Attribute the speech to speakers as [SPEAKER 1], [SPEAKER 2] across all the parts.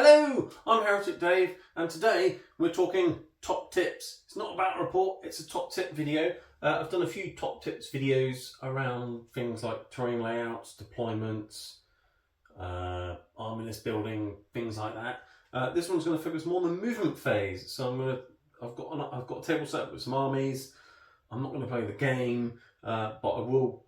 [SPEAKER 1] Hello, I'm Heretic Dave, and today we're talking top tips. It's not a battle report, it's a top tip video. I've done a few top tips videos around things like terrain layouts, deployments, army list building, things like that. This one's going to focus more on the movement phase. So I've got a table set up with some armies. I'm not going to play the game, but I will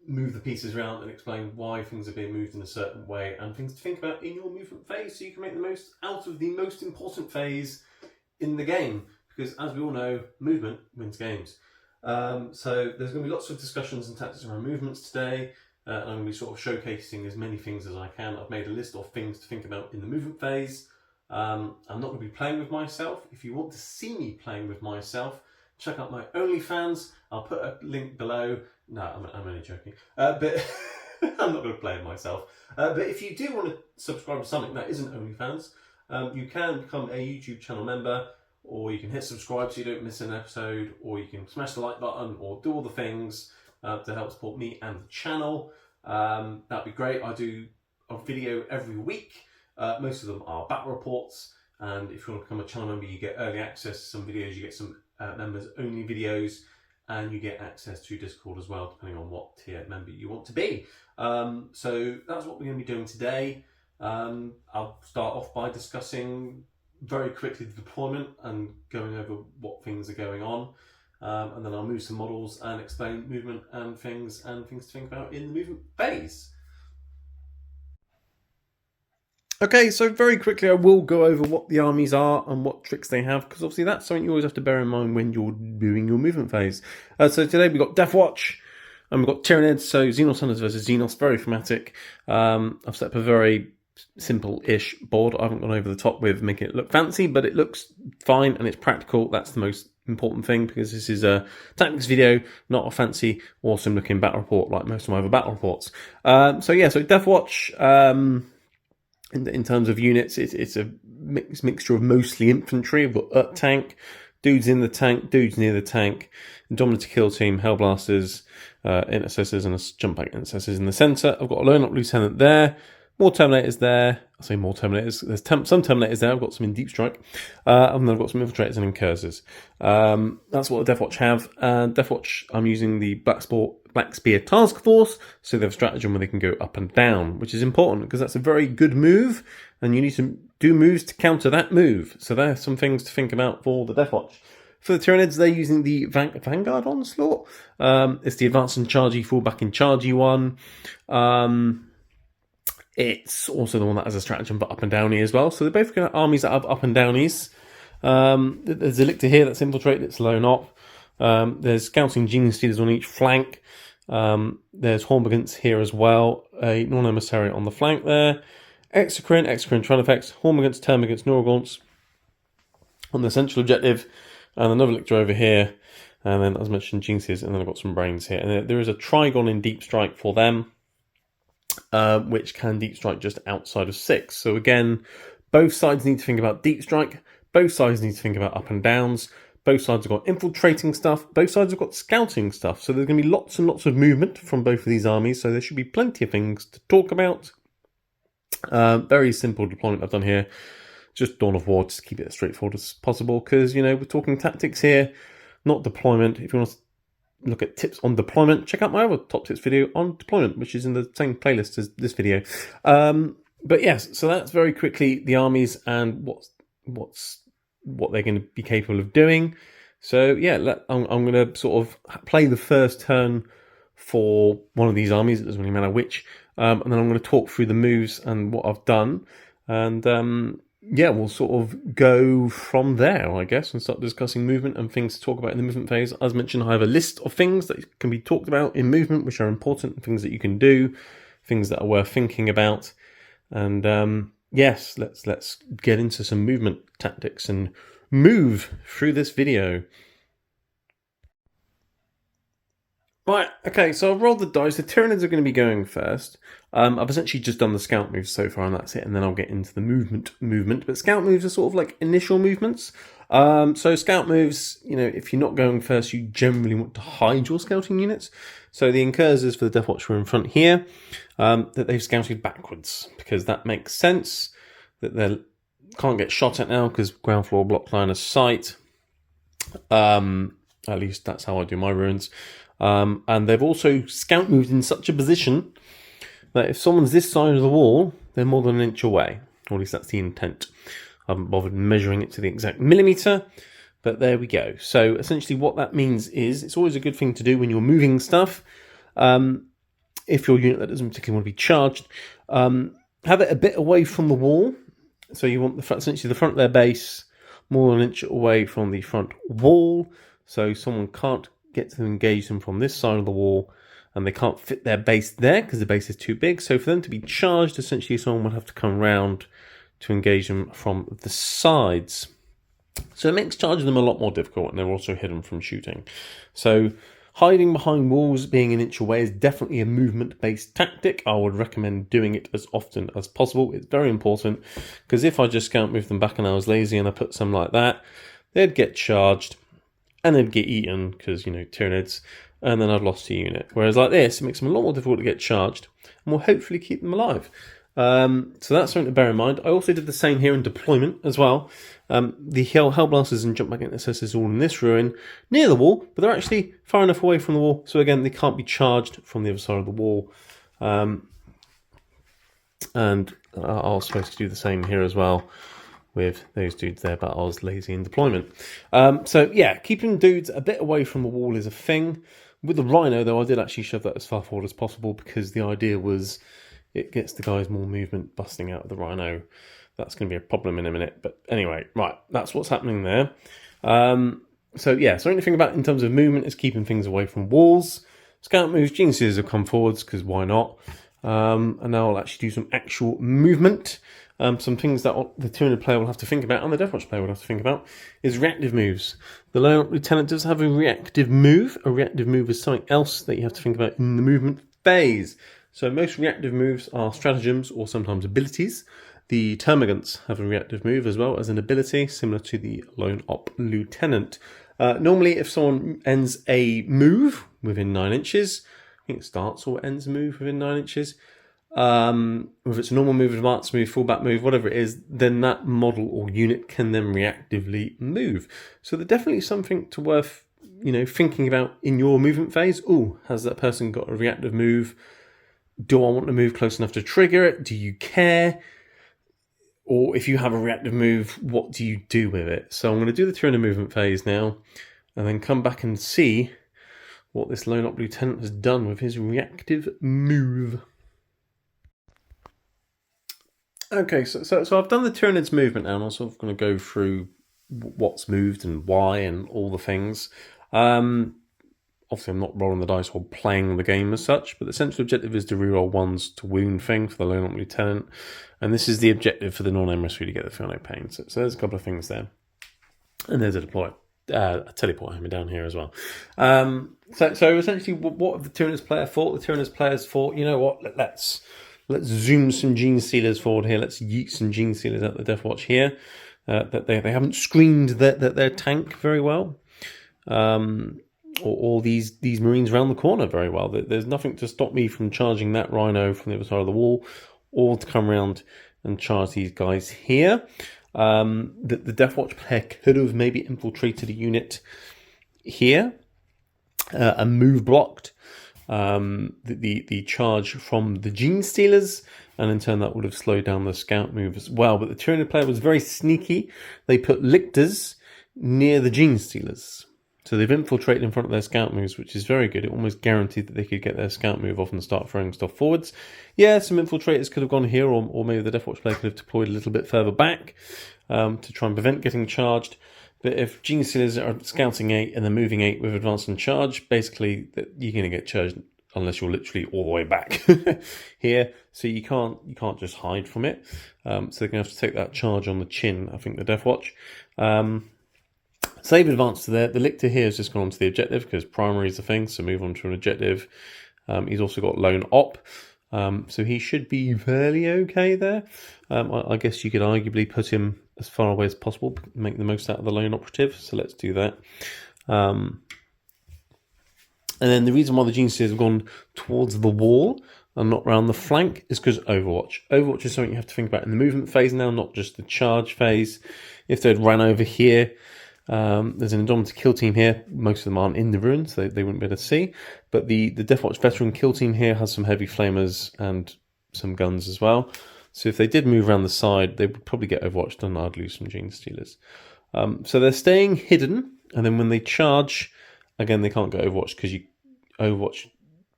[SPEAKER 1] move the pieces around and explain why things are being moved in a certain way and things to think about in your movement phase so you can make the most out of the most important phase in the game, because as we all know, movement wins games. So there's going to be lots of discussions and tactics around movements today, and I'm going to be sort of showcasing as many things as I can. I've made a list of things to think about in the movement phase. I'm not going to be playing with myself. If you want to see me playing with myself, check out my OnlyFans. I'll put a link below. No, I'm only joking. But I'm not going to play it myself. But if you do want to subscribe to something that isn't OnlyFans, you can become a YouTube channel member, or you can hit subscribe so you don't miss an episode, or you can smash the like button, or do all the things to help support me and the channel. That'd be great. I do a video every week. Most of them are battle reports, and if you want to become a channel member, you get early access to some videos. You get some members only videos, and you get access to Discord as well, depending on what tier member you want to be. So that's what we're going to be doing today. I'll start off by discussing very quickly the deployment and going over what things are going on. And then I'll move some models and explain movement and things to think about in the movement phase. Okay, so very quickly I will go over what the armies are and what tricks they have, because obviously that's something you always have to bear in mind when you're doing your movement phase. So today we've got Death Watch, and we've got Tyranids, so Xenos Hunters versus Xenos, very thematic. I've set up a very simple-ish board. I haven't gone over the top with making it look fancy, but it looks fine and it's practical. That's the most important thing, because this is a tactics video, not a fancy, awesome-looking battle report like most of my other battle reports. So Death Watch... In terms of units, it's a mixture of mostly infantry. I've got tank, dudes in the tank, dudes near the tank, Dominator Kill Team, Hellblasters, Intercessors, and a jump back Intercessors in the centre. I've got a Lone Up Lieutenant there, more Terminators there. I say more Terminators, there's some Terminators there. I've got some in Deep Strike, and then I've got some Infiltrators and Incursors. That's what the Death Watch have. And Death Watch, I'm using the Black Spear Task Force, so they have a stratagem where they can go up and down, which is important because that's a very good move, and you need to do moves to counter that move. So there are some things to think about for the Death Watch. For the Tyranids, they're using the Vanguard Onslaught. It's the Advance and Chargey, fall back in Chargey one. It's also the one that has a stratagem for up and downy as well. So they're both got armies that have up and downies. There's a Lictor here that's infiltrated, it's Lone Op. There's Scouting Genius Stealers on each flank. There's Hormagaunts here as well. A non-emissary on the flank there. Exocrine Trilifex, Hormagaunts, Termagaunts, Neurogaunts on the central objective. And another Lictor over here. And then, as mentioned, Geniuses, and then I've got some Brains here. And there is a Trigon in Deep Strike for them, which can Deep Strike just outside of 6. So again, both sides need to think about Deep Strike. Both sides need to think about up and downs. Both sides have got infiltrating stuff. Both sides have got scouting stuff. So there's going to be lots and lots of movement from both of these armies. So there should be plenty of things to talk about. Very simple deployment I've done here. Just Dawn of War, just to keep it as straightforward as possible. Because, you know, we're talking tactics here, not deployment. If you want to look at tips on deployment, check out my other top tips video on deployment, which is in the same playlist as this video. But yes, so that's very quickly the armies and what they're going to be capable of doing. So yeah, I'm going to sort of play the first turn for one of these armies. It doesn't really matter which. And then I'm going to talk through the moves and what I've done. And yeah, we'll sort of go from there, I guess, and start discussing movement and things to talk about in the movement phase. As mentioned, I have a list of things that can be talked about in movement, which are important, things that you can do, things that are worth thinking about. And yes, let's get into some movement tactics and move through this video. Right, okay, so I've rolled the dice. The Tyranids are going to be going first. I've essentially just done the scout moves so far, and that's it, and then I'll get into the movement. But scout moves are sort of like initial movements. So scout moves, you know, if you're not going first, you generally want to hide your scouting units. So the Incursors for the Death Watch were in front here, that they've scouted backwards, because that makes sense. that they can't get shot at now because ground floor block line of sight. At least that's how I do my ruins. And they've also scout moved in such a position that if someone's this side of the wall, they're more than an inch away. Or at least that's the intent. I haven't bothered measuring it to the exact millimetre, but there we go. So essentially what that means is it's always a good thing to do when you're moving stuff. If your unit that doesn't particularly want to be charged, have it a bit away from the wall. So you want essentially the front of their base more than an inch away from the front wall, so someone can't get to engage them from this side of the wall, and they can't fit their base there because the base is too big. So for them to be charged, essentially someone would have to come around to engage them from the sides. So it makes charging them a lot more difficult, and they're also hidden from shooting. So hiding behind walls, being an inch away, is definitely a movement-based tactic. I would recommend doing it as often as possible. It's very important, because if I just scout move them back and I was lazy and I put some like that, they'd get charged and they'd get eaten because, Tyranids, and then I've lost a unit. Whereas like this, it makes them a lot more difficult to get charged and will hopefully keep them alive. So that's something to bear in mind. I also did the same here in deployment as well. The Hellblasters and Jump Back Intercessors are all in this ruin near the wall, but they're actually far enough away from the wall, so again they can't be charged from the other side of the wall. And I was supposed to do the same here as well with those dudes there, but I was lazy in deployment. So yeah, keeping dudes a bit away from the wall is a thing. With the Rhino though, I did actually shove that as far forward as possible, because the idea was it gets the guys more movement busting out of the Rhino. That's going to be a problem in a minute. But anyway, right, that's what's happening there. So yeah, so anything about in terms of movement is keeping things away from walls. Scout moves, Gene Stealers have come forwards, because why not? And now I'll actually do some actual movement. Some things that the Tyranid player will have to think about, and the Deathwatch player will have to think about, is reactive moves. The Lone Lieutenant does have a reactive move. A reactive move is something else that you have to think about in the movement phase. So most reactive moves are stratagems or sometimes abilities. The Termagants have a reactive move as well as an ability, similar to the Lone Op Lieutenant. Normally, if someone ends a move within 9 inches, I think it starts or ends a move within 9 inches, if it's a normal move, advanced move, fullback move, whatever it is, then that model or unit can then reactively move. So there's definitely something to worth, thinking about in your movement phase. Oh, has that person got a reactive move? Do I want to move close enough to trigger it? Do you care? Or if you have a reactive move, what do you do with it? So I'm going to do the Tyranid movement phase now, and then come back and see what this Lone Op Lieutenant has done with his reactive move. Okay, so I've done the Tyranid's movement now, and I'm sort of going to go through what's moved and why and all the things. Obviously, I'm not rolling the dice or playing the game as such, but the central objective is to reroll ones to wound thing for the Lone Op Lieutenant, and this is the objective for the non-emissary to get the Feel No Pain. So there's a couple of things there, and there's a teleport hammer down here as well. So essentially, what have the Tyranids player fought? The Tyranids players fought, you know what, let's zoom some Gene Stealers forward here. Let's yeet some Gene Stealers at the Deathwatch here. That they haven't screened their tank very well. Or these Marines around the corner very well. There's nothing to stop me from charging that Rhino from the other side of the wall, or to come around and charge these guys here. The Deathwatch player could have maybe infiltrated a unit here and move blocked the charge from the Gene Stealers, and in turn that would have slowed down the scout move as well. But the Tyranid player was very sneaky. They put lictors near the Gene Stealers. So they've infiltrated in front of their scout moves, which is very good. It almost guaranteed that they could get their scout move off and start throwing stuff forwards. Yeah, some infiltrators could have gone here, or maybe the Deathwatch player could have deployed a little bit further back to try and prevent getting charged. But if Gene Stealers are scouting 8 and they're moving 8 with advance and charge, basically you're going to get charged unless you're literally all the way back here. So you can't just hide from it. So they're going to have to take that charge on the chin, I think, the Deathwatch. So they've advanced to there. The Lictor here has just gone on to the objective because primary is the thing, so move on to an objective. He's also got Lone Op, so he should be fairly okay there. I guess you could arguably put him as far away as possible, make the most out of the Lone Operative, so let's do that. And then the reason why the Gene Stealers have gone towards the wall and not round the flank is because Overwatch. Overwatch is something you have to think about in the movement phase now, not just the charge phase. If they'd ran over here, there's an Indomitor kill team here. Most of them aren't in the ruins, so they wouldn't be able to see. But the Deathwatch veteran kill team here has some heavy flamers and some guns as well. So if they did move around the side, they would probably get Overwatched and I'd lose some Gene Stealers. So they're staying hidden, and then when they charge, again, they can't get Overwatched because you Overwatch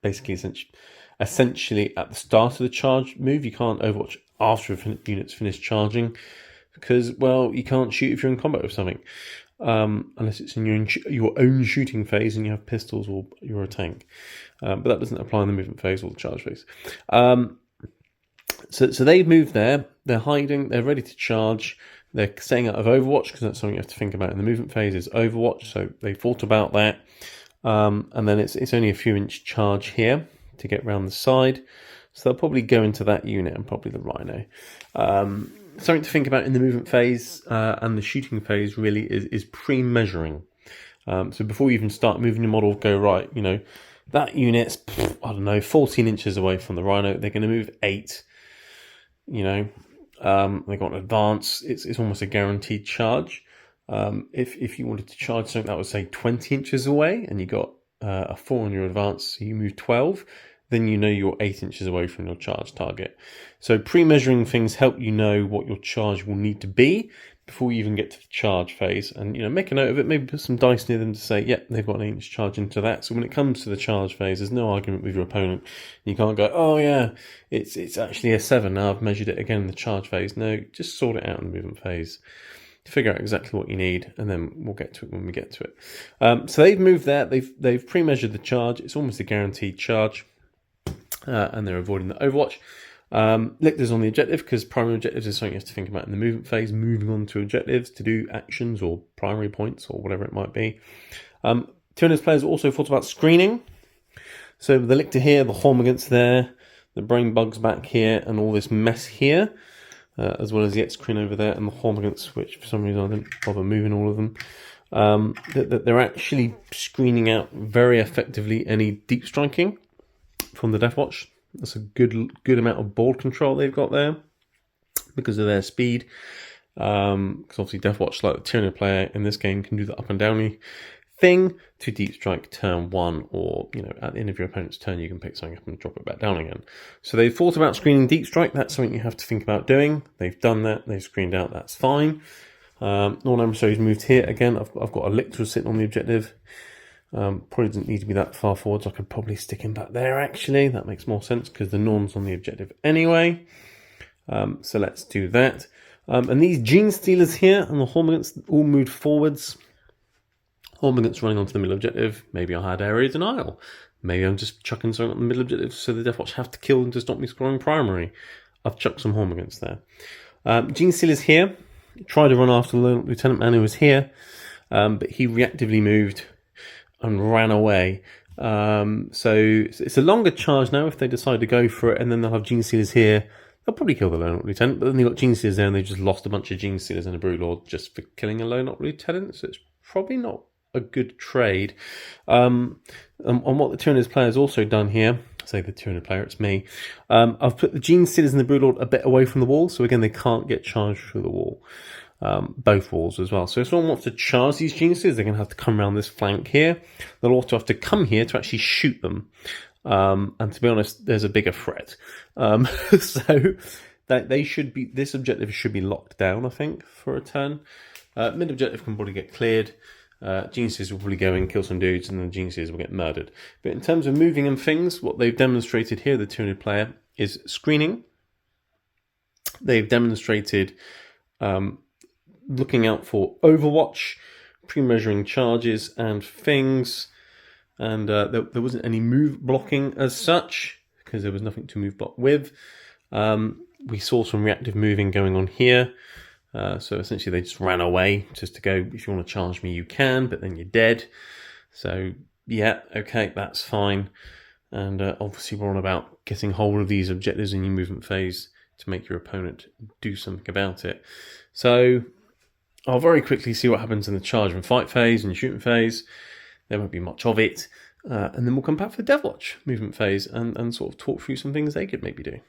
[SPEAKER 1] basically essentially at the start of the charge move. You can't Overwatch after a unit's finished charging because, well, you can't shoot if you're in combat with something. Unless it's in your own shooting phase and you have pistols or you're a tank. But that doesn't apply in the movement phase or the charge phase. So they've moved there. They're hiding. They're ready to charge. They're staying out of Overwatch because that's something you have to think about in the movement phase is Overwatch. So they thought about that. And then it's only a few inch charge here to get round the side. So they'll probably go into that unit and probably the Rhino. Something to think about in the movement phase and the shooting phase really is pre-measuring. So before you even start moving your model, go right, that unit's, 14 inches away from the Rhino. They're going to move 8. They've got an advance. It's almost a guaranteed charge. If you wanted to charge something that was, say, 20 inches away and you got a 4 on your advance, so you move 12, then you're 8 inches away from your charge target. So pre-measuring things help you know what your charge will need to be before you even get to the charge phase. And, make a note of it, maybe put some dice near them to say, yep, they've got an 8-inch charge into that. So when it comes to the charge phase, there's no argument with your opponent. You can't go, oh yeah, it's actually a 7, now I've measured it again in the charge phase. No, just sort it out in the movement phase. Figure out exactly what you need, and then we'll get to it when we get to it. So they've moved there. They've pre-measured the charge. It's almost a guaranteed charge, and they're avoiding the Overwatch. Lictors on the objective because primary objectives is something you have to think about in the movement phase. Moving on to objectives to do actions or primary points or whatever it might be. Tyrannus players also thought about screening. So the Lictor here, the Hormagaunts there, the Brain Bugs back here, and all this mess here. As well as the X-Crane over there and the Hormagaunts, which for some reason I didn't bother moving all of them. That they're actually screening out very effectively any deep striking from the Deathwatch. That's a good amount of ball control they've got there because of their speed. Because obviously Deathwatch, like the Tyranid player in this game, can do the up and downy thing to deep strike turn 1, or at the end of your opponent's turn you can pick something up and drop it back down again. So they've thought about screening deep strike. That's something you have to think about doing. They've done that. They've screened out. That's fine. Non-adversaries moved here again. I've got a Lictor sitting on the objective. Probably didn't need to be that far forwards. I could probably stick him back there actually. That makes more sense because the Norn's on the objective anyway. So let's do that. And these Gene Stealers here and the Hormagaunts all moved forwards. Hormagaunts running onto the middle objective. Maybe I had area denial. Maybe I'm just chucking something on the middle objective so the Deathwatch have to kill them to stop me scoring primary. I've chucked some Hormagaunts there. Gene Stealers here. Tried to run after the Lieutenant Man who was here. But he reactively moved and ran away. So it's a longer charge now if they decide to go for it. And then they'll have Gene Stealers here. They'll probably kill the Lone Lieutenant. But then they've got Gene Stealers there and they just lost a bunch of Gene Stealers and a Broodlord just for killing a Lone Lieutenant. So it's probably not a good trade. And what the Tyrannid player has also done here, I say the Tyrannid player, it's me, I've put the Gene Stealers and the Broodlord a bit away from the wall, so again they can't get charged through the wall. Both walls as well. So if someone wants to charge these Gene Stealers, they're going to have to come around this flank here. They'll also have to come here to actually shoot them. And to be honest, there's a bigger threat. So that this objective should be locked down, I think, for a turn. Mid objective can probably get cleared. Gene Stealers will probably go in, kill some dudes, and then Gene Stealers will get murdered. But in terms of moving and things, what they've demonstrated here, the Tyrannid player, is screening. They've demonstrated looking out for Overwatch, pre-measuring charges and things. And there wasn't any move blocking as such, because there was nothing to move block with. We saw some reactive moving going on here. So essentially they just ran away just to go, if you want to charge me, you can, but then you're dead. So yeah, okay, that's fine. And obviously we're on about getting hold of these objectives in your movement phase to make your opponent do something about it. So I'll very quickly see what happens in the charge and fight phase and shooting phase. There won't be much of it. And then we'll come back for the Devwatch movement phase and sort of talk through some things they could maybe do.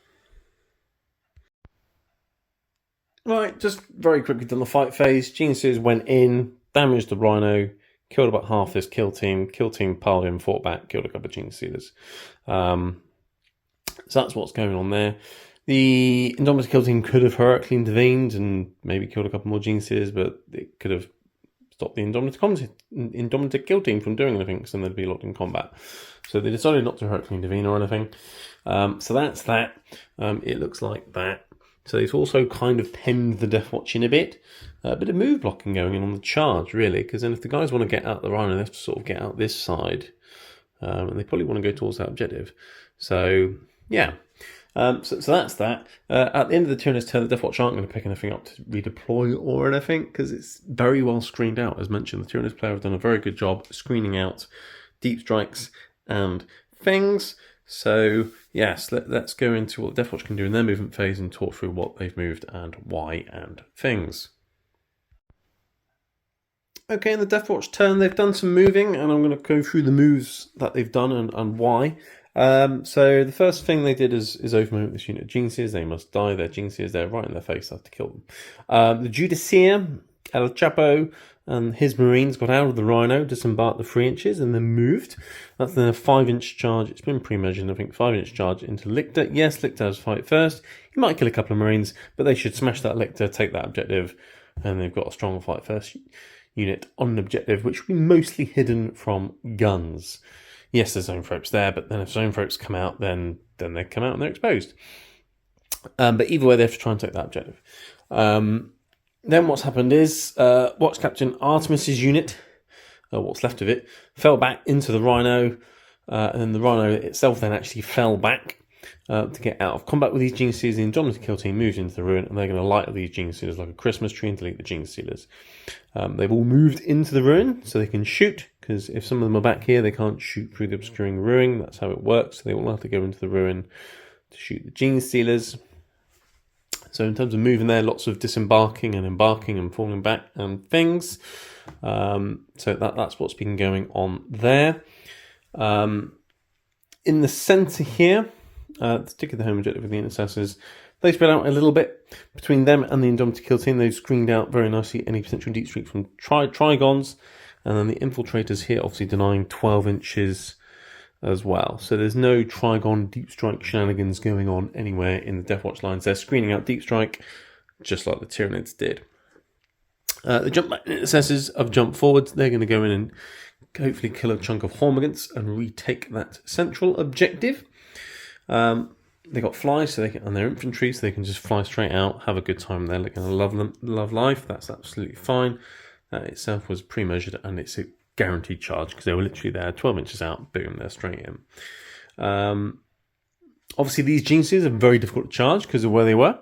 [SPEAKER 1] Right, just very quickly done the fight phase. Geniuses went in, damaged the Rhino, killed about half this kill team. Kill team piled in, fought back, killed a couple of Genius Sealers. So that's what's going on there. The Indomitor kill team could have heroically intervened and maybe killed a couple more Genius Sealers, but it could have stopped the Indomitor kill team from doing anything, because then they'd be locked in combat. So they decided not to heroically intervene or anything. So that's that. It looks like that. So it's also kind of penned the Deathwatch in a bit of move blocking going on the charge, really, because then if the guys want to get out the Rhino, they have to sort of get out this side, and they probably want to go towards that objective. So, yeah. So that's that. At the end of the Tyrannid's turn, the Deathwatch aren't going to pick anything up to redeploy or anything, because it's very well screened out. As mentioned, the Tyrannid's player have done a very good job screening out deep strikes and things. So, yes, let's go into what the Deathwatch can do in their movement phase and talk through what they've moved and why and things. Okay, in the Deathwatch turn, they've done some moving, and I'm going to go through the moves that they've done and why. So the first thing they did is overmove this unit of Geniuses. They must die. They're Geniuses. They're right in their face. I have to kill them. The Judiciar, El Chapo, and his Marines got out of the Rhino, disembarked the 3 inches, and then moved. That's then a 5-inch charge. It's been pre-measured, I think, 5-inch charge into Lictor. Yes, Lictor has to fight first. He might kill a couple of Marines, but they should smash that Lictor, take that objective, and they've got a strong fight first unit on an objective, which will be mostly hidden from guns. Yes, there's Zoanthropes there, but then if Zoanthropes come out, then they come out and they're exposed. But either way, they have to try and take that objective. Then what's happened is Watch Captain Artemis's unit, what's left of it, fell back into the Rhino, and then the Rhino itself then actually fell back to get out of combat with these Genius Sealers. The Indomitor kill team moved into the ruin, and they're going to light up these Genius Sealers like a Christmas tree and delete the Genius Sealers. They've all moved into the ruin, so they can shoot, because if some of them are back here, they can't shoot through the obscuring ruin. That's how it works. So they all have to go into the ruin to shoot the Genius Sealers. So in terms of moving there, lots of disembarking and embarking and falling back and things. So that's what's been going on there. In the centre here, particularly the home objective with the Intercessors, they spread out a little bit between them and the Indomitor kill team. They've screened out very nicely any potential deep streak from Trigons. And then the Infiltrators here obviously denying 12 inches as well. So there's no Trigon deep strike shenanigans going on anywhere in the Deathwatch lines. They're screening out deep strike just like the Tyranids did. The jump back Intercessors have jumped forwards. They're going to go in and hopefully kill a chunk of Hormagaunts and retake that central objective. They got flies, so they can, and they're infantry, so they can just fly straight out, have a good time there. They're going to love life. That's absolutely fine. That itself was pre-measured, and it's a guaranteed charge because they were literally there, 12 inches out, boom, they're straight in. Obviously, these Geniuses are very difficult to charge because of where they were.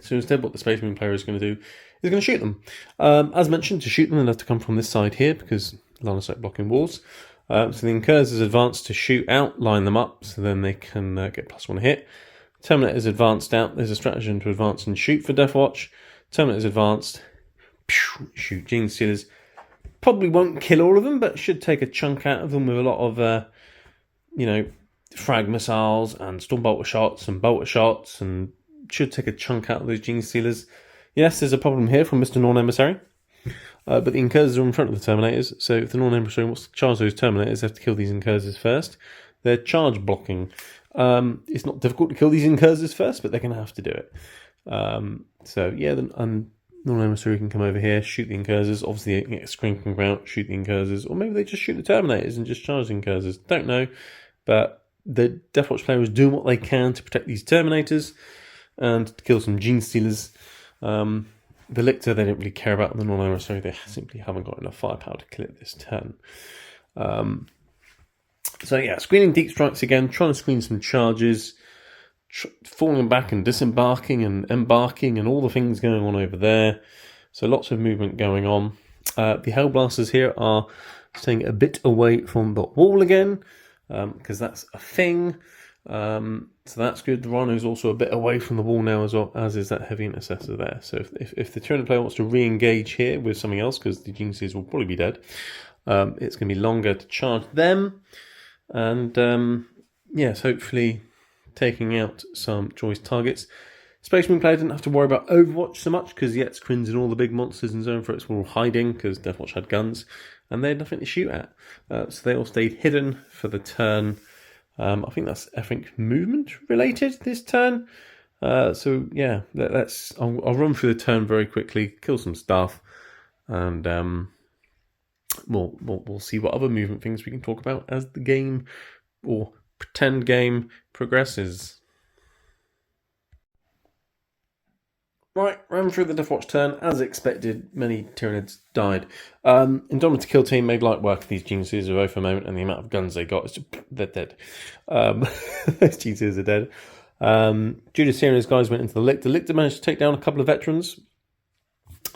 [SPEAKER 1] So instead, what the Space Marine player is going to do is going to shoot them. As mentioned, to shoot them, they'll have to come from this side here because line of sight blocking walls. So the Incurs is advanced to shoot out, line them up, so then they can get +1 hit. Terminator is advanced out. There's a stratagem to advance and shoot for Deathwatch. Terminator is advanced. Shoot Genius Sealers. Probably won't kill all of them, but should take a chunk out of them with a lot of, frag missiles and storm bolter shots and bolter shots, and should take a chunk out of those Genius Sealers. Yes, there's a problem here from Mr. Norn Emissary. But the Incursors are in front of the Terminators, so if the Norn Emissary wants to charge those Terminators, they have to kill these Incursors first. They're charge blocking. It's not difficult to kill these Incursors first, but they're going to have to do it. The Norn Emissary can come over here, shoot the Incursors. Obviously, a screen can come out, shoot the Incursors, or maybe they just shoot the Terminators and just charge the Incursors. Don't know, but the Deathwatch player is doing what they can to protect these Terminators and to kill some Genius Stealers. The Lictor, they don't really care about the Norn Emissary. They simply haven't got enough firepower to kill it this turn. Screening deep strikes again, trying to screen some charges, falling back and disembarking and embarking and all the things going on over there. So lots of movement going on. The Hellblasters here are staying a bit away from the wall again, because that's a thing. So that's good. The Rhino is also a bit away from the wall now as well, as is that Heavy Intercessor there. So if the Tyrannid player wants to re-engage here with something else, because the Geniuses will probably be dead, it's going to be longer to charge them. And yes, hopefully taking out some choice targets. Space Marine player didn't have to worry about Overwatch so much because the X-Krins and all the big monsters in Zone Threats were all hiding because Deathwatch had guns and they had nothing to shoot at. So they all stayed hidden for the turn. I think that's movement related this turn. So yeah, I'll run through the turn very quickly, kill some stuff, and we'll see what other movement things we can talk about as the game or pretend game progresses. Right, ran through the Deathwatch turn. As expected, many Tyranids died. Indomitable Kill Team made light work of these geniuses of for a moment, and the amount of guns they got, they're dead. Those geniuses are dead. Judas here and his guys went into the Lictor. Lictor managed to take down a couple of veterans,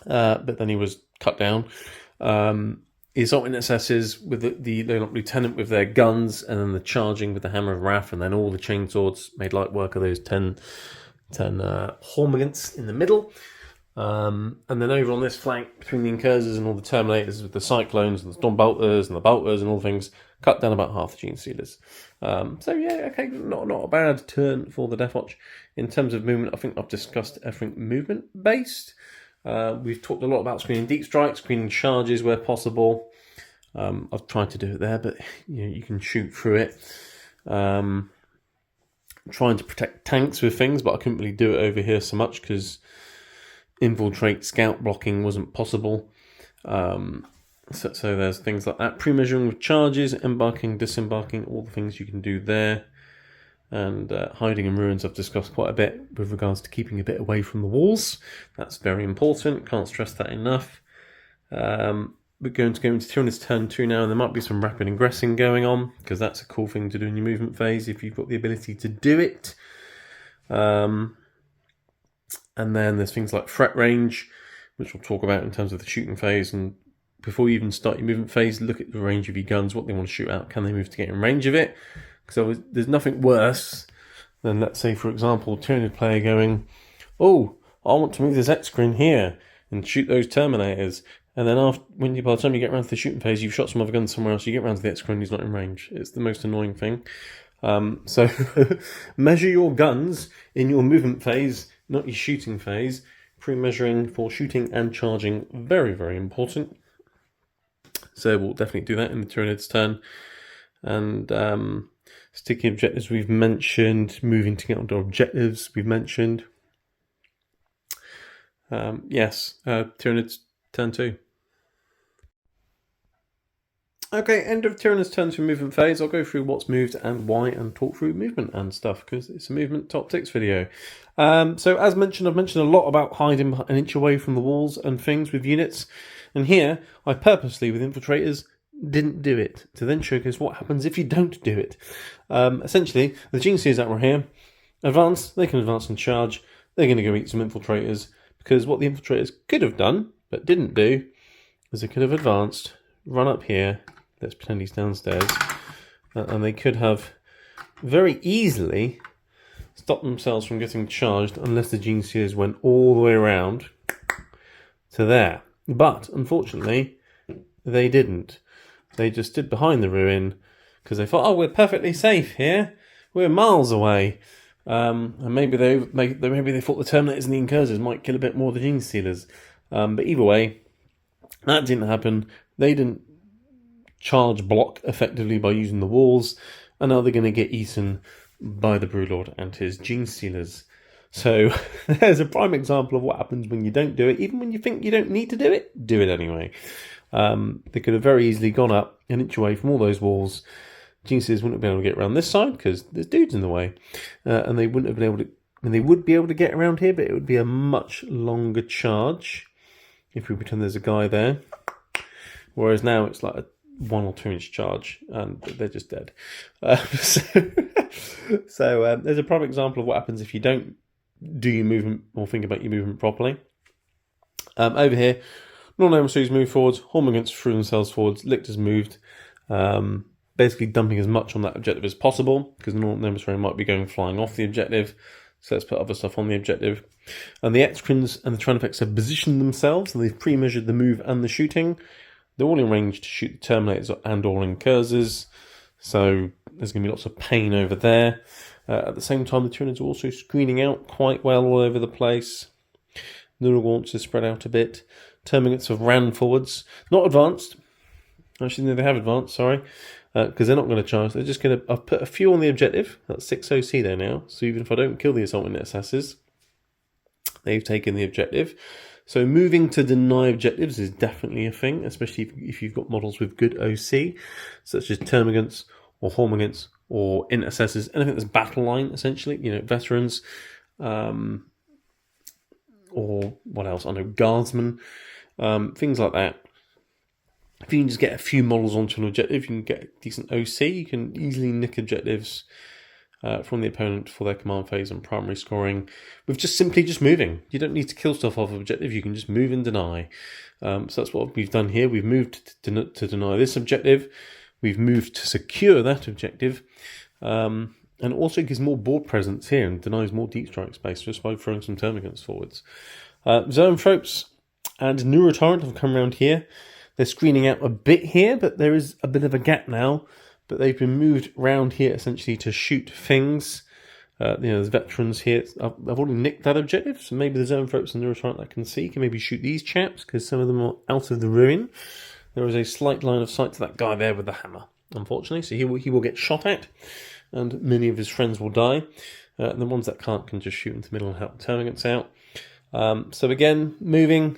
[SPEAKER 1] but then he was cut down. The Assault Intercessors with the Lieutenant with their guns, and then the charging with the Hammer of Wrath, and then all the chainswords made light work of those 10 Hormigants in the middle. And then over on this flank, between the Incursors and all the Terminators with the Cyclones and the Stormbolters and the Bolters and all things, cut down about half the Gene Stealers. So yeah, okay, not a bad turn for the Deathwatch. In terms of movement, I think I've discussed everything movement-based. We've talked a lot about screening deep strikes, screening charges where possible. I've tried to do it there, but you can shoot through it. Trying to protect tanks with things, but I couldn't really do it over here so much because infiltrate scout blocking wasn't possible. So there's things like that. Pre-measuring with charges, embarking, disembarking, all the things you can do there. And hiding in ruins I've discussed quite a bit with regards to keeping a bit away from the walls. That's very important. Can't stress that enough. We're going to go into Tyranid's turn 2 now, and there might be some rapid ingressing going on, because that's a cool thing to do in your movement phase if you've got the ability to do it. And then there's things like threat range, which we'll talk about in terms of the shooting phase. And before you even start your movement phase, look at the range of your guns, what they want to shoot out, can they move to get in range of it? Because there's nothing worse than, let's say, for example, Tyranid player going, oh, I want to move this X-Grin here and shoot those Terminators. And then by the time you get around to the shooting phase, you've shot some other guns somewhere else, you get around to the X-Grin, he's not in range. It's the most annoying thing. So measure your guns in your movement phase, not your shooting phase. Pre-measuring for shooting and charging, very, very important. So we'll definitely do that in the Tyranid's turn. And sticky objectives we've mentioned, moving to get onto objectives we've mentioned. Yes, Tyranid's turn 2. Okay, end of Tyrannid's turn to movement phase. I'll go through what's moved and why and talk through movement and stuff because it's a movement top ticks video. So as mentioned, I've mentioned a lot about hiding an inch away from the walls and things with units. And here, I purposely, with infiltrators, didn't do it to then showcase what happens if you don't do it. Essentially, the geniuses that were here, advance, they can advance and charge. They're going to go eat some infiltrators because what the infiltrators could have done, but didn't do, is they could have advanced, run up here, let's pretend he's downstairs, and they could have very easily stopped themselves from getting charged unless the geniuses went all the way around to there. But, unfortunately, they didn't. They just stood behind the ruin because they thought, oh, we're perfectly safe here. We're miles away. And maybe they thought the Terminators and the Incursors might kill a bit more of the Gene Stealers. But either way, that didn't happen. They didn't charge block effectively by using the walls. And now they're going to get eaten by the Broodlord and his Gene Stealers. So there's a prime example of what happens when you don't do it. Even when you think you don't need to do it anyway. They could have very easily gone up an inch away from all those walls. Geniuses wouldn't have been able to get around this side because there's dudes in the way. And they wouldn't have been able to... And they would be able to get around here, but it would be a much longer charge if we pretend there's a guy there. Whereas now it's like a 1 or 2 inch charge and they're just dead. So there's a prime example of what happens if you don't do your movement or think about your movement properly. Over here, non-emissaries move forwards, Hormigants threw themselves forwards, Lictors moved, basically dumping as much on that objective as possible because the non-emissary might be going flying off the objective. So let's put other stuff on the objective. And the X-Crins and the Tranifex have positioned themselves and they've pre-measured the move and the shooting. They're all in range to shoot the Terminators and or Incursors, so there's going to be lots of pain over there. At the same time, the Tyranids are also screening out quite well all over the place. Neurogaunts is spread out a bit. Termagants have ran forwards. Not advanced. Actually, no, they have advanced, sorry. Because they're not going to charge. They're just going to... I've put a few on the objective. That's 6 OC there now. So even if I don't kill the Assault Assassins, they've taken the objective. So moving to deny objectives is definitely a thing, especially if you've got models with good OC, such as Termagants or Hormagants or Intercessors, anything that's battle line, essentially, you know, veterans, or what else? I know, Guardsmen, things like that. If you can just get a few models onto an objective, you can get decent OC, you can easily nick objectives from the opponent for their command phase and primary scoring with simply moving. You don't need to kill stuff off objective, you can just move and deny. So that's what we've done here. We've moved to deny this objective. We've moved to secure that objective, and also gives more board presence here and denies more deep strike space just by throwing some Termagants forwards. Zoanthropes and Neurotyrant have come around here. They're screening out a bit here, but there is a bit of a gap now. But they've been moved around here essentially to shoot things. There's veterans here. I've already nicked that objective, so maybe the Zoanthropes and Neurotyrant I can see can maybe shoot these chaps because some of them are out of the ruin. There is a slight line of sight to that guy there with the hammer, unfortunately. So he will get shot at, and many of his friends will die. And the ones that can't can just shoot into the middle and help Termagants out. So again, moving,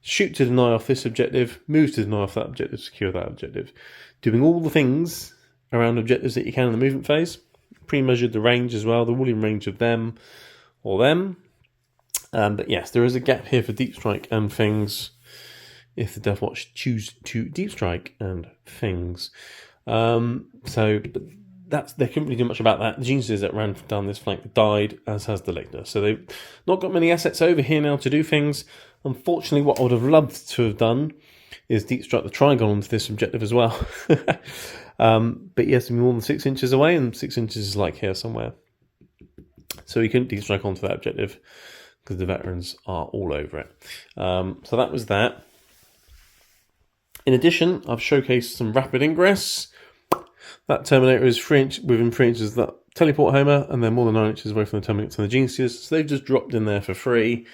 [SPEAKER 1] shoot to deny off this objective, move to deny off that objective, secure that objective. Doing all the things around objectives that you can in the movement phase. Pre-measured the range as well. They're all in range of them or them. But yes, there is a gap here for deep strike and things if the Deathwatch choose to deep strike and things. But they couldn't really do much about that. The geniuses that ran down this flank died, as has the Lector. So they've not got many assets over here now to do things. Unfortunately, what I would have loved to have done is deep strike the Trigon onto this objective as well. But yes, we're more than 6 inches away, and 6 inches is like here somewhere. So he couldn't deep strike onto that objective because the veterans are all over it. So that was that. In addition, I've showcased some rapid ingress. That Terminator is within 3 inches of that teleport hammer, and they're more than 9 inches away from the Terminators and the Geniuses. So they've just dropped in there for free,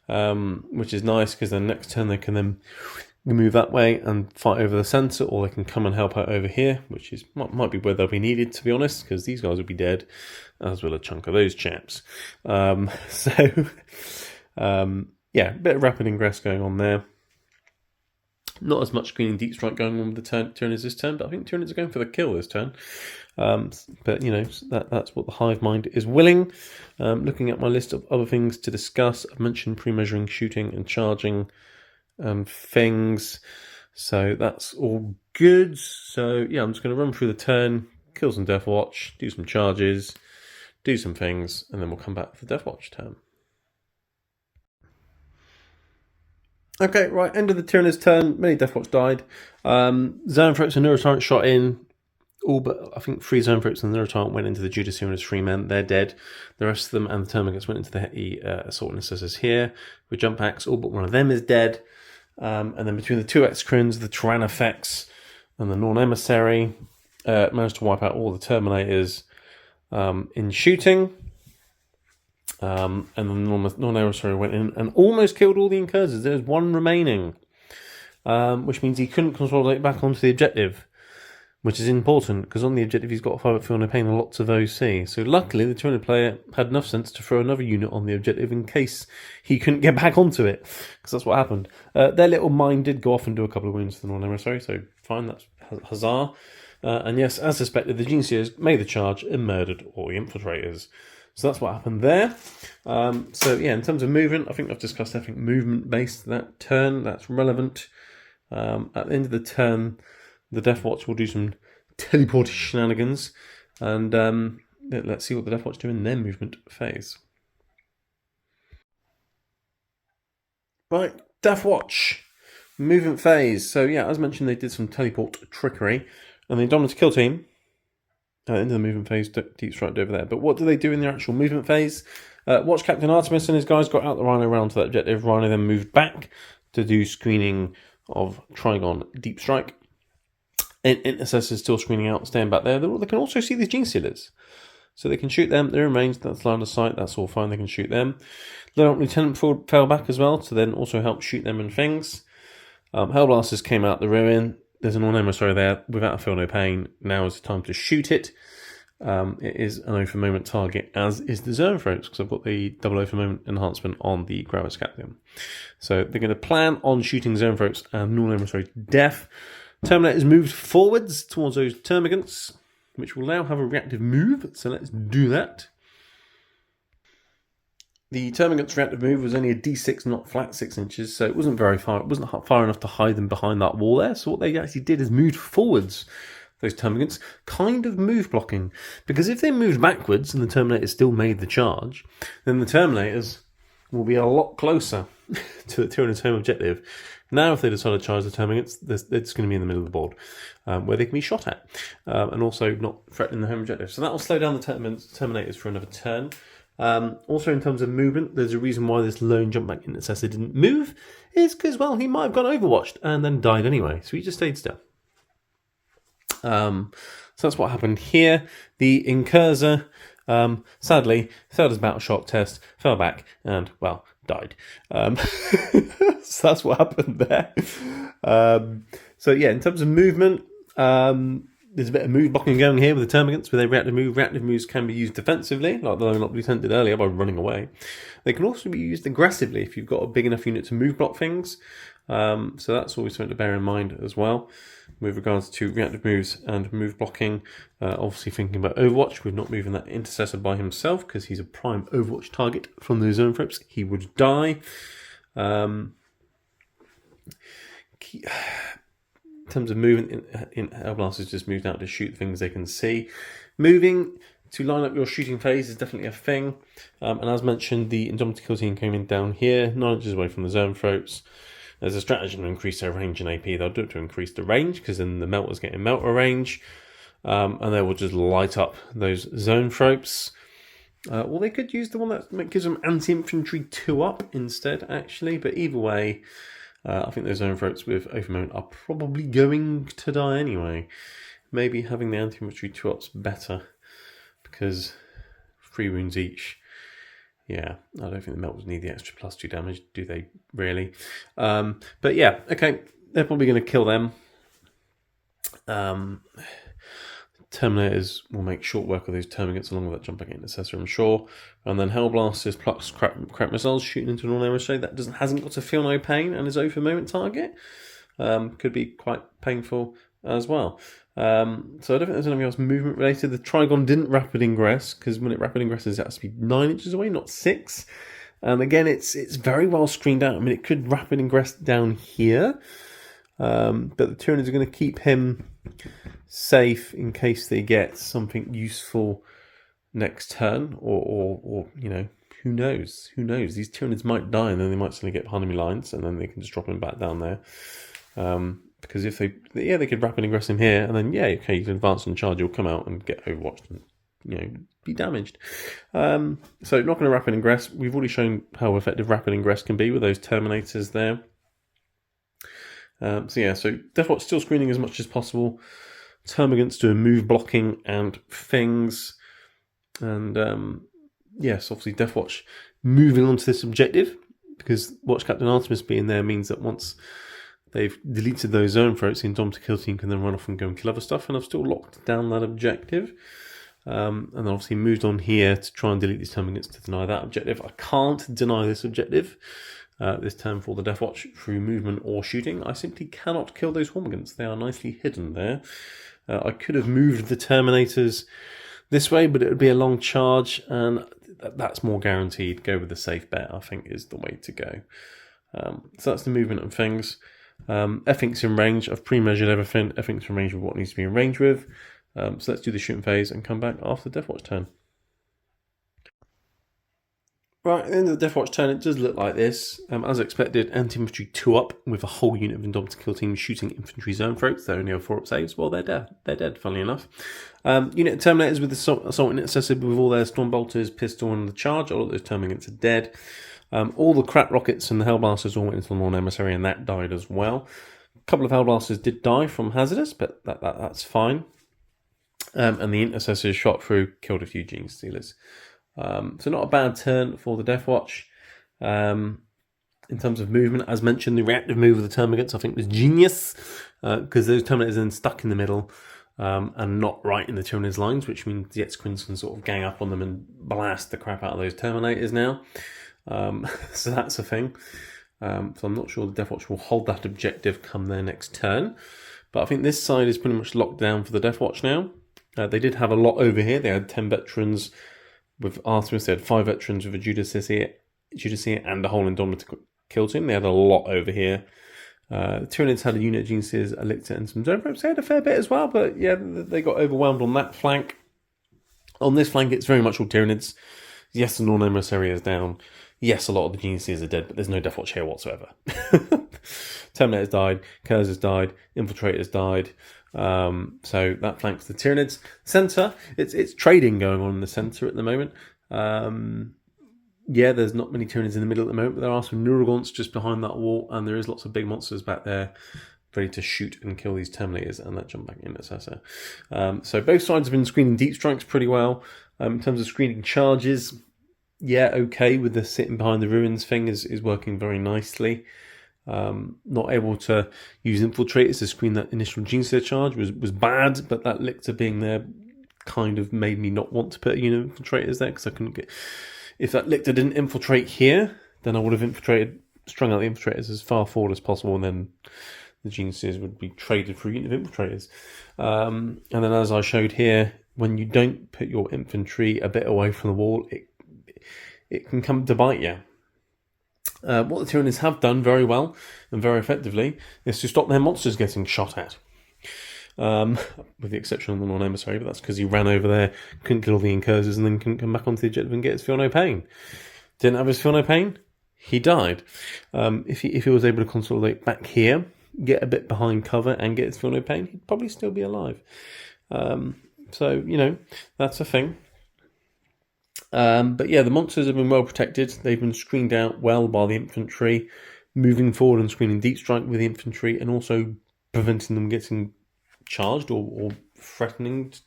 [SPEAKER 1] which is nice because then next turn they can then move that way and fight over the centre, or they can come and help out over here, which might be where they'll be needed, to be honest, because these guys will be dead, as will a chunk of those chaps. Yeah, a bit of rapid ingress going on there. Not as much screening deep strike going on with the Tyranids this turn, but I think Tyranids are going for the kill this turn. But, you know, that's what the hive mind is willing. Looking at my list of other things to discuss, I've mentioned pre-measuring, shooting and charging and things. So that's all good. So, yeah, I'm just going to run through the turn, kill some Deathwatch, do some charges, do some things, and then we'll come back for the Deathwatch turn. Okay, right, end of the Tyranids turn. Many Deathwatch died. Zoanthropes and Neurotyrant shot in. All but, I think, 3 Zoanthropes and Neurotyrant went into the Judiciary as 3 men. They're dead. The rest of them and the Termagants went into the Assault Intercessors here with jump axe. All but one of them is dead. And then between the 2 Excrins, the Tyrannofex and the Norn Emissary, managed to wipe out all the Terminators in shooting. And the Norn Emissary went in and almost killed all the Incursors. There's 1 remaining, which means he couldn't consolidate back onto the objective, which is important because on the objective he's got 5 feel no pain and lots of OC. So luckily the Tyranid player had enough sense to throw another unit on the objective in case he couldn't get back onto it, because that's what happened. Their little mine did go off and do a couple of wounds to the Norn Emissary, so fine, that's huzzah. And yes, as suspected, the Geniuses made the charge and murdered all the Infiltrators. So that's what happened there. So yeah, in terms of movement, I think I've discussed everything movement based that turn. That's relevant. At the end of the turn, the Deathwatch will do some teleporty shenanigans, and let's see what the Deathwatch do in their movement phase. Right, Deathwatch movement phase. So yeah, as mentioned, they did some teleport trickery, and the Indominus Kill Team into the movement phase, deep strike over there. But what do they do in their actual movement phase? Watch Captain Artemis and his guys got out the Rhino round to that objective. Rhino then moved back to do screening of Trigon Deep Strike. Intercessors still screening out, staying back there. They can also see these Gene Stealers. So they can shoot them. They're in range. That's line of sight. That's all fine. They can shoot them. Lieutenant fell back as well to then also help shoot them and things. Hellblasters came out the ruin. There's an all-name sorry there. Without a feel no pain. Now is the time to shoot it. It is an O for moment target, as is the Zoanthropes, because I've got the double O for moment enhancement on the Gravis Captain. So they're going to plan on shooting Zoanthropes and all-name sorry death. Terminators moved forwards towards those Termagants, which will now have a reactive move. So let's do that. The Termagant's reactive move was only a D6, not flat 6 inches, so it wasn't very far. It wasn't far enough to hide them behind that wall there. So what they actually did is moved forwards, those Termagants, kind of move blocking. Because if they moved backwards and the Terminators still made the charge, then the Terminators will be a lot closer to the Tyrannid's home objective. Now, if they decide to charge the Termagants, it's going to be in the middle of the board, where they can be shot at, and also not threatening the home objective. So that will slow down the Terminators for another turn. Also, in terms of movement, there's a reason why this lone jump back intercessor didn't move, is because, well, he might have gone overwatched and then died anyway, so he just stayed still. So that's what happened here. The Incursor, sadly, failed his battle shock test, fell back, and, well, died. So that's what happened there. So yeah, in terms of movement, there's a bit of move blocking going here with the Termagants where they reactive move. Reactive moves can be used defensively, like the Lone Lieutenant did earlier by running away. They can also be used aggressively if you've got a big enough unit to move block things. So that's always something to bear in mind as well with regards to reactive moves and move blocking. Obviously thinking about Overwatch, we're not moving that Intercessor by himself because he's a prime Overwatch target from the Zoanthropes. He would die. In terms of movement, in Hellblasters just moved out to shoot things they can see. Moving to line up your shooting phase is definitely a thing. And as mentioned, the Indomitable Kill Team came in down here, 9 inches away from the Zoanthropes. There's a strategy to increase their range and AP. They'll do it to increase the range because then the Melters get in Melter range. And they will just light up those Zoanthropes. Well, they could use the one that gives them anti-infantry 2-up instead, actually. But either way, I think those Zoanthropes with O for moment are probably going to die anyway. Maybe having the anti-infantry 2-up's better because 3 wounds each. Yeah, I don't think the Melters need the extra +2 damage, do they really? But yeah, okay, they're probably going to kill them. Terminators will make short work of those Termagants along with that jumping intercessor, I'm sure. And then Hellblasters plus crap missiles shooting into an all-name straight. That hasn't got to feel no pain and is O for moment target. Could be quite painful as well. So I don't think there's anything else movement related. The Trigon didn't rapid ingress because when it rapid ingresses, it has to be 9 inches away, not 6. And again, it's very well screened out. I mean, it could rapid ingress down here, but the Tyranids are going to keep him safe in case they get something useful next turn, or you know, who knows? Who knows? These Tyranids might die, and then they might suddenly get behind enemy lines, and then they can just drop him back down there. Because if they could rapid ingress him here, and then okay, you can advance and charge. You'll come out and get overwatched and be damaged. So not going to rapid ingress. We've already shown how effective rapid ingress can be with those Terminators there. So Deathwatch still screening as much as possible. Termagants doing move blocking and things. And yes, obviously Deathwatch moving on to this objective, because Watch Captain Artemis being there means that once they've deleted those Zoanthropes, the Indomitable Kill Team can then run off and go and kill other stuff, and I've still locked down that objective. And then obviously moved on here to try and delete these Termagants to deny that objective. I can't deny this objective this turn for the Deathwatch through movement or shooting. I simply cannot kill those Hormigants. They are nicely hidden there. I could have moved the Terminators this way, but it would be a long charge, and that's more guaranteed. Go with the safe bet, I think, is the way to go. So that's the movement and things. Everything's in range. I've pre-measured everything. Everything's in range with what needs to be in range with. So let's do the shooting phase and come back after the Deathwatch turn. Right, at the end of the Deathwatch turn, it does look like this. As expected, anti-infantry 2-up with a whole unit of Indomitable Kill Team shooting infantry Zoanthropes. They only have 4-up saves. Well, they're dead. They're dead, funnily enough. Unit of Terminators with the Assault Intercessor with all their Stormbolters, Pistol, and the Charge. All of those Termagants are dead. All the crap rockets and the Hellblasters all went into the Lorn Emissary, and that died as well. A couple of Hellblasters did die from Hazardous, but that's fine. And the Intercessors shot through, killed a few Gene Stealers. So not a bad turn for the Death Watch. In terms of movement, as mentioned, the reactive move of the Termagants I think was genius, because those Terminators are then stuck in the middle and not right in the Tyranids lines, which means the X-Quins can sort of gang up on them and blast the crap out of those Terminators now. So that's a thing. So I'm not sure the Death Watch will hold that objective come their next turn. But I think this side is pretty much locked down for the Death Watch now. They did have a lot over here. They had 10 veterans with Artemis. They had 5 veterans with a Judicia and a whole Indomitor kill team. They had a lot over here. The Tyranids had a unit of Geniuses, a Lictor, and some Zone Preps. They had a fair bit as well, but yeah, they got overwhelmed on that flank. On this flank, it's very much all Tyranids. Yes, the Lorn Emissary is down. Yes, a lot of the Geniuses are dead, but there's no Death Watch here whatsoever. Terminators died, Cursors died, Infiltrators died. So that flanks the Tyranids. Centre, it's trading going on in the centre at the moment. Yeah, there's not many Tyranids in the middle at the moment, but there are some Neurogons just behind that wall, and there is lots of big monsters back there ready to shoot and kill these Terminators and that jump back Intercessor. So both sides have been screening deep strikes pretty well. In terms of screening charges, yeah, okay, with the sitting behind the ruins thing is working very nicely. Not able to use Infiltrators to screen that initial Genestealer charge was bad, but that Lictor being there kind of made me not want to put a unit of Infiltrators there, because I couldn't get... If that Lictor didn't infiltrate here, then I would have strung out the Infiltrators as far forward as possible, and then the Genestealers would be traded for a unit of Infiltrators. And then as I showed here, when you don't put your infantry a bit away from the wall, it can come to bite you. What the Tyranids have done very well and very effectively is to stop their monsters getting shot at. With the exception of the Lorn Emissary, but that's because he ran over there, couldn't kill the Incursors, and then couldn't come back onto the objective and get his Feel No Pain. Didn't have his Feel No Pain, he died. If he was able to consolidate back here, get a bit behind cover and get his Feel No Pain, he'd probably still be alive. So, you know, that's a thing. But yeah, the monsters have been well protected. They've been screened out well by the infantry, moving forward and screening deep strike with the infantry, and also preventing them getting charged or threatened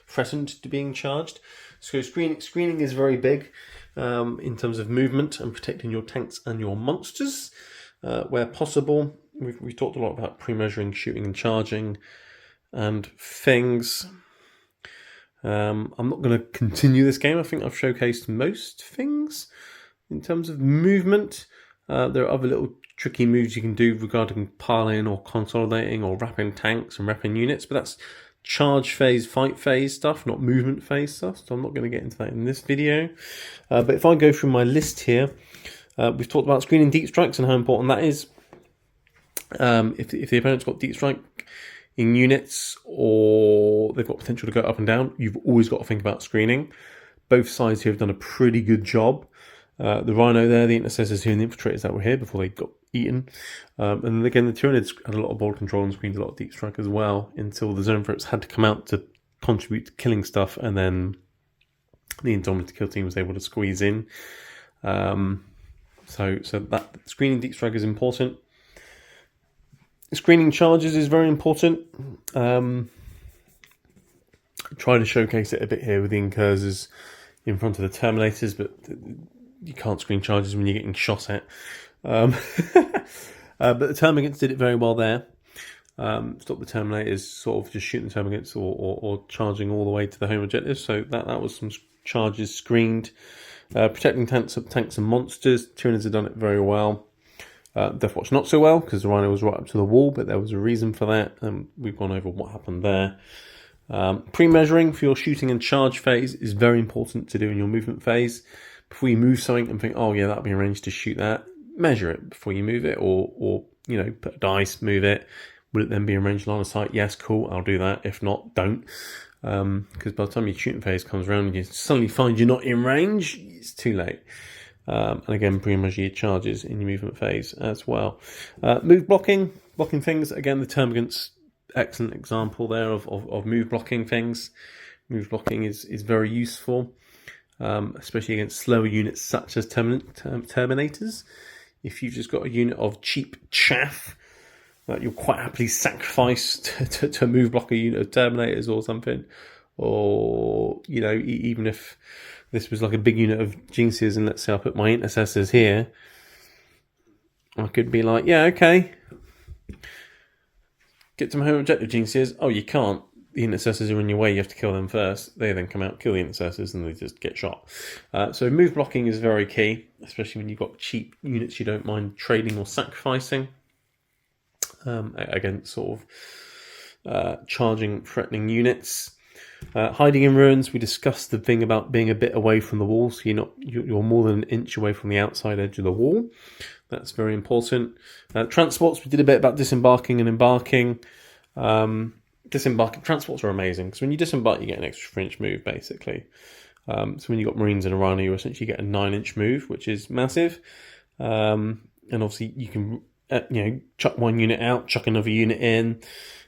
[SPEAKER 1] to being charged. So screening is very big in terms of movement and protecting your tanks and your monsters where possible. We've talked a lot about pre-measuring, shooting and charging and things. I'm not going to continue this game. I think I've showcased most things in terms of movement. There are other little tricky moves you can do regarding piling or consolidating or wrapping tanks and wrapping units, but that's charge phase, fight phase stuff, not movement phase stuff, so I'm not going to get into that in this video. But if I go through my list here, we've talked about screening deep strikes and how important that is. If the opponent's got deep strike in units or they've got potential to go up and down, you've always got to think about screening. Both sides here have done a pretty good job. The Rhino there, the Intercessors here, and the Infiltrators that were here before they got eaten. And then again, the Tyranids had a lot of board control and screened a lot of deep strike as well, until the Zone Threats had to come out to contribute to killing stuff, and then the Indomitor kill team was able to squeeze in. So that screening deep strike is important. Screening charges is very important. I try to showcase it a bit here with the Incursors in front of the Terminators, but you can't screen charges when you're getting shot at. But the Termagants did it very well there. Stop the Terminators sort of just shooting the Termagants or charging all the way to the home objective. So that was some charges screened. Protecting tanks and monsters. Tyranids have done it very well. Death Watch not so well, because the Rhino was right up to the wall, but there was a reason for that, and we've gone over what happened there. Pre-measuring for your shooting and charge phase is very important to do in your movement phase. Before you move something and think, oh yeah, that'll be arranged to shoot that, measure it before you move it, or you know, put a dice, move it. Will it then be arranged line of sight? Yes, cool, I'll do that. If not, don't. Because by the time your shooting phase comes around and you suddenly find you're not in range, it's too late. And again, pre-measure your charges in your movement phase as well. Move blocking things. Again, the Termagants, excellent example there of move blocking things. Move blocking is very useful. especially against slower units such as Terminators. If you've just got a unit of cheap chaff that you'll quite happily sacrifice to move block a unit of Terminators or something, or, you know, even if this was like a big unit of Jinxes and let's say I put my Intercessors here, I could be like, yeah, okay, get to my home objective, Jinxes. Oh, you can't. The Intercessors are in your way, you have to kill them first. They then come out, kill the Intercessors, and they just get shot. So move blocking is very key, especially when you've got cheap units you don't mind trading or sacrificing against sort of charging, threatening units. Hiding in ruins, we discussed the thing about being a bit away from the wall, so you're more than an inch away from the outside edge of the wall. That's very important. Transports, we did a bit about disembarking and embarking. Disembarking transports are amazing because when you disembark, you get an extra 3-inch move basically. So when you've got Marines and a Rhino, you essentially get a 9-inch move, which is massive. And obviously, you can chuck one unit out, chuck another unit in,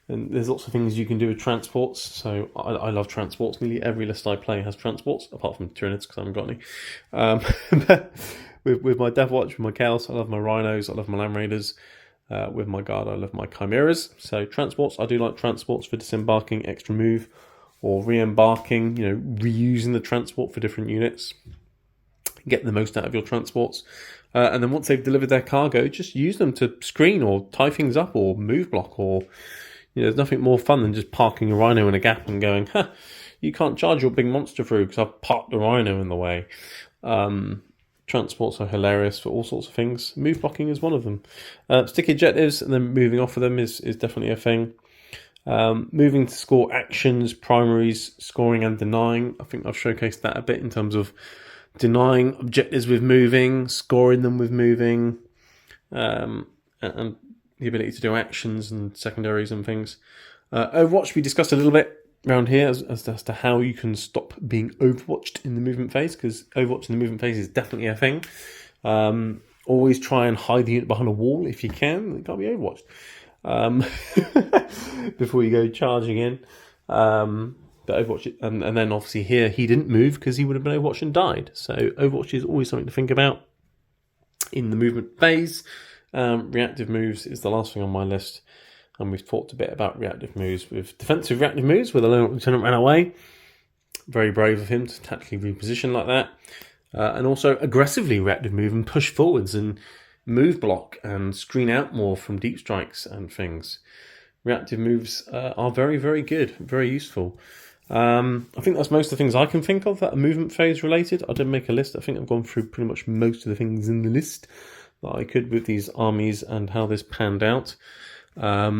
[SPEAKER 1] and there's lots of things you can do with transports. So I love transports. Nearly every list I play has transports, apart from Tyranids because I haven't got any. But with my Deathwatch, with my Chaos, I love my Rhinos, I love my Land Raiders. With my Guard, I love my Chimeras. So transports, I do like transports for disembarking, extra move, or re-embarking, reusing the transport for different units. Get the most out of your transports. And then once they've delivered their cargo, just use them to screen or tie things up or move block. Or there's nothing more fun than just parking a Rhino in a gap and going, you can't charge your big monster through because I've parked the Rhino in the way. Transports are hilarious for all sorts of things. Move blocking is one of them. Sticky objectives and then moving off of them is definitely a thing. Moving to score actions, primaries, scoring and denying. I think I've showcased that a bit in terms of denying objectives with moving, scoring them with moving, and the ability to do actions and secondaries and things. Overwatch, we discussed a little bit around here as to how you can stop being overwatched in the movement phase, because overwatch in the movement phase is definitely a thing. Always try and hide the unit behind a wall if you can. It can't be overwatched before you go charging in. But Overwatch, and then obviously here he didn't move because he would have been overwatched and died. So Overwatch is always something to think about in the movement phase. Reactive moves is the last thing on my list. And we've talked a bit about reactive moves. With defensive reactive moves, where the lieutenant ran away. Very brave of him to tactically reposition like that. And also aggressively reactive move and push forwards and move block and screen out more from deep strikes and things. Reactive moves are very, very good, very useful. I think that's most of the things I can think of that are movement phase related. I didn't make a list. I think I've gone through pretty much most of the things in the list that I could with these armies and how this panned out. I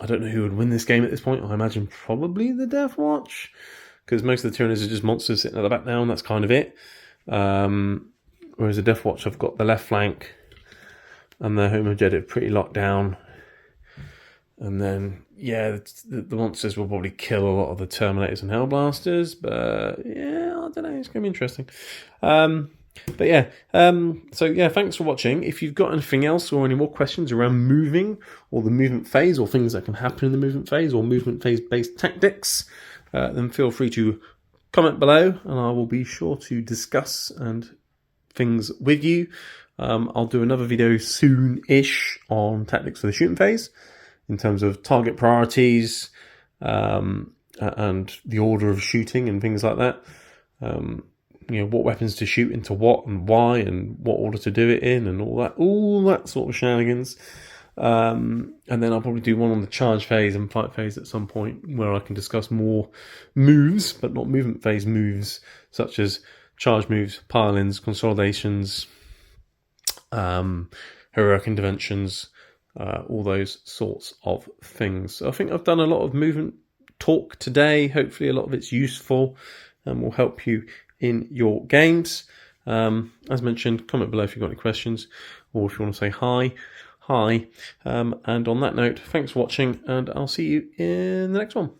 [SPEAKER 1] don't know who would win this game at this point. I imagine probably the Deathwatch, because most of the Tyranids are just monsters sitting at the back now, and that's kind of it. Whereas the Deathwatch, I've got the left flank and their home objective pretty locked down. And then, yeah, the monsters will probably kill a lot of the Terminators and Hellblasters, but yeah, I don't know, it's going to be interesting. But yeah, so yeah, thanks for watching. If you've got anything else or any more questions around moving or the movement phase or things that can happen in the movement phase or movement phase based tactics, then feel free to comment below and I will be sure to discuss and things with you. I'll do another video soon-ish on tactics for the shooting phase in terms of target priorities and the order of shooting and things like that. What weapons to shoot into what and why and what order to do it in and all that sort of shenanigans. And then I'll probably do one on the charge phase and fight phase at some point where I can discuss more moves, but not movement phase moves, such as charge moves, pile-ins, consolidations, heroic interventions, all those sorts of things. So I think I've done a lot of movement talk today. Hopefully a lot of it's useful and will help you in your games. As mentioned, comment below if you've got any questions or if you want to say hi. And on that note, thanks for watching and I'll see you in the next one.